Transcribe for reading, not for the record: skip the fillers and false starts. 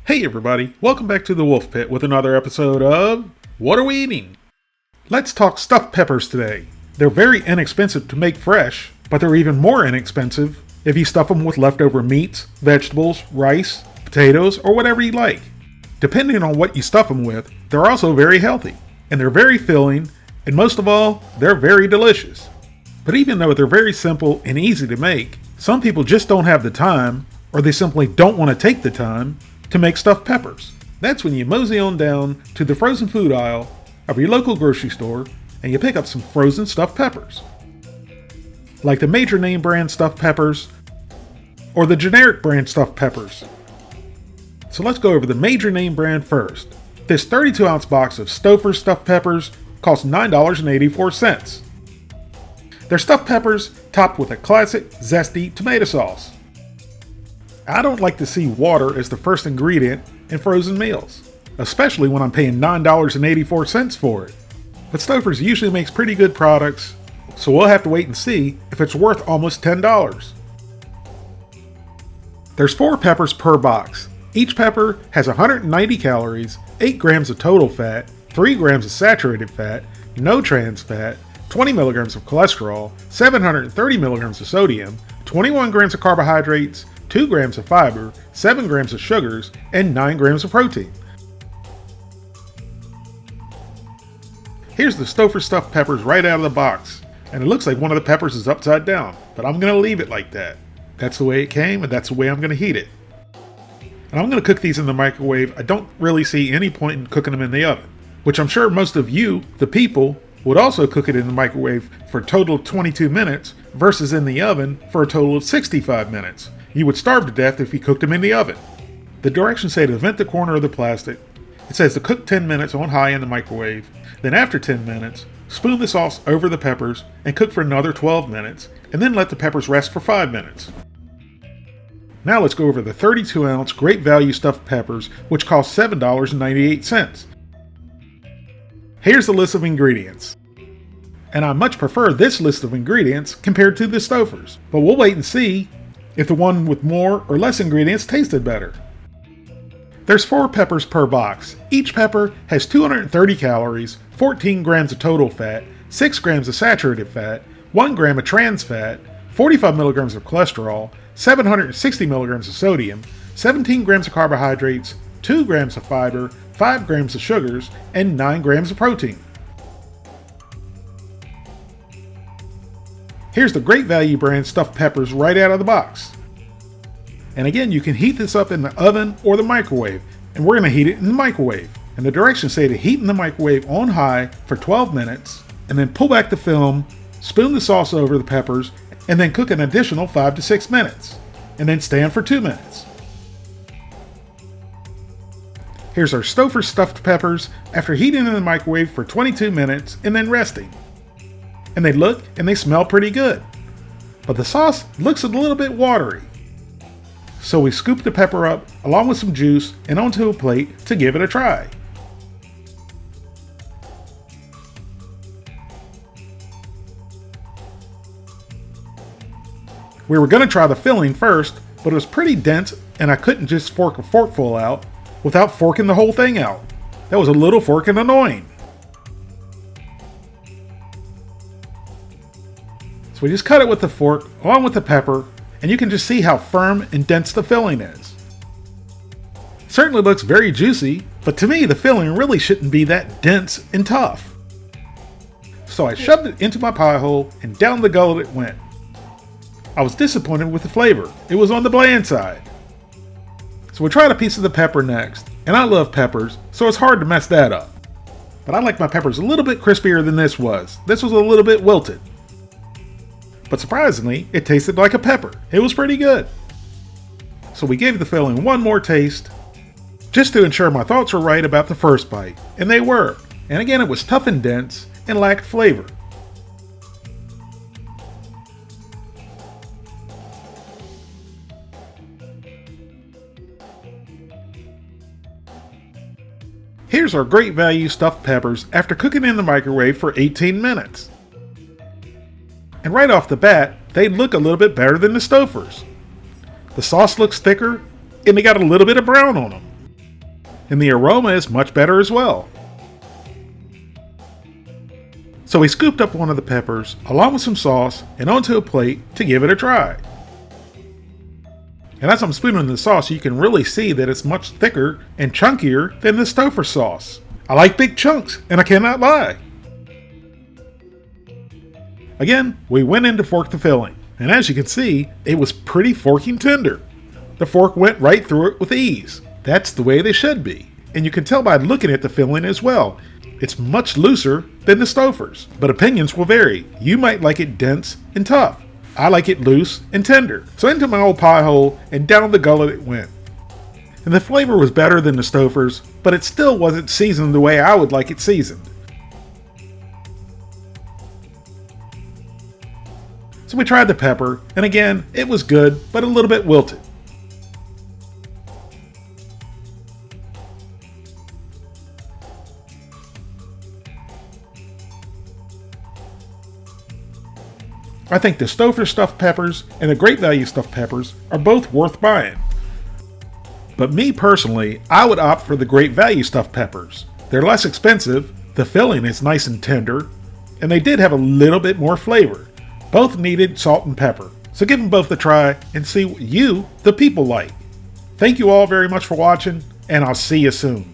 Hey everybody, welcome back to the Wolf Pit with another episode of What Are We Eating? Let's talk stuffed peppers today. They're very inexpensive to make fresh, but they're even more inexpensive if you stuff them with leftover meats, vegetables, rice, potatoes, or whatever you like. Depending on what you stuff them with, they're also very healthy, and they're very filling, and most of all, they're very delicious. But even though they're very simple and easy to make, some people just don't have the time, or they simply don't want to take the time, to make stuffed peppers. That's when you mosey on down to the frozen food aisle of your local grocery store and you pick up some frozen stuffed peppers. Like the major name brand stuffed peppers or the generic brand stuffed peppers. So let's go over the major name brand first. This 32 ounce box of Stouffers stuffed peppers costs $9.84. They're stuffed peppers topped with a classic zesty tomato sauce. I don't like to see water as the first ingredient in frozen meals, especially when I'm paying $9.84 for it. But Stouffers usually makes pretty good products, so we'll have to wait and see if it's worth almost $10. There's 4 peppers per box. Each pepper has 190 calories, 8 grams of total fat, 3 grams of saturated fat, no trans fat, 20 milligrams of cholesterol, 730 milligrams of sodium, 21 grams of carbohydrates, 2 grams of fiber, 7 grams of sugars, and 9 grams of protein. Here's the Stouffers stuffed peppers right out of the box, and it looks like one of the peppers is upside down, but I'm going to leave it like that. That's the way it came, and that's the way I'm going to heat it. And I'm going to cook these in the microwave. I don't really see any point in cooking them in the oven, which I'm sure most of you, the people, would also cook it in the microwave for a total of 22 minutes versus in the oven for a total of 65 minutes. You would starve to death if you cooked them in the oven. The directions say to vent the corner of the plastic. It says to cook 10 minutes on high in the microwave. Then after 10 minutes, spoon the sauce over the peppers and cook for another 12 minutes, and then let the peppers rest for 5 minutes. Now let's go over the 32 ounce great value stuffed peppers, which cost $7.98. Here's the list of ingredients. And I much prefer this list of ingredients compared to the Stouffers, but we'll wait and see if the one with more or less ingredients tasted better. There's 4 peppers per box. Each pepper has 230 calories, 14 grams of total fat, 6 grams of saturated fat, 1 gram of trans fat, 45 milligrams of cholesterol, 760 milligrams of sodium, 17 grams of carbohydrates, 2 grams of fiber, 5 grams of sugars, and 9 grams of protein. Here's the Great Value brand stuffed peppers right out of the box. And again, you can heat this up in the oven or the microwave, and we're going to heat it in the microwave. And the directions say to heat in the microwave on high for 12 minutes, and then pull back the film, spoon the sauce over the peppers, and then cook an additional 5 to 6 minutes, and then stand for 2 minutes. Here's our Stouffers stuffed peppers after heating in the microwave for 22 minutes and then resting. And they look and they smell pretty good. But the sauce looks a little bit watery. So we scoop the pepper up along with some juice and onto a plate to give it a try. We were going to try the filling first, but it was pretty dense and I couldn't just fork a forkful out without forking the whole thing out. That was a little forking annoying. So we just cut it with the fork along with the pepper, and you can just see how firm and dense the filling is. Certainly looks very juicy, but to me the filling really shouldn't be that dense and tough. So I shoved it into my pie hole and down the gullet it went. I was disappointed with the flavor. It was on the bland side. So we tried a piece of the pepper next, and I love peppers, so it's hard to mess that up. But I like my peppers a little bit crispier than this was. This was a little bit wilted. But surprisingly, it tasted like a pepper. It was pretty good. So we gave the filling one more taste, just to ensure my thoughts were right about the first bite. And they were. And again, it was tough and dense and lacked flavor. Here's our Great Value stuffed peppers after cooking in the microwave for 18 minutes. And right off the bat, they look a little bit better than the Stouffers. The sauce looks thicker, and they got a little bit of brown on them. and the aroma is much better as well. So we scooped up one of the peppers along with some sauce and onto a plate to give it a try. And as I'm spooning the sauce, you can really see that it's much thicker and chunkier than the Stouffers sauce. I like big chunks, and I cannot lie. Again, we went in to fork the filling, and as you can see, it was pretty forking tender. The fork went right through it with ease. That's the way they should be. And you can tell by looking at the filling as well. It's much looser than the Stouffers, but opinions will vary. You might like it dense and tough. I like it loose and tender. So into my old pie hole and down the gullet it went. And the flavor was better than the Stouffers, but it still wasn't seasoned the way I would like it seasoned. So we tried the pepper, and again, it was good, but a little bit wilted. I think the Stouffers stuffed peppers and the Great Value stuffed peppers are both worth buying. But me personally, I would opt for the Great Value stuffed peppers. They're less expensive, the filling is nice and tender, and they did have a little bit more flavor. Both needed salt and pepper. So give them both a try and see what you, the people, like. Thank you all very much for watching, and I'll see you soon.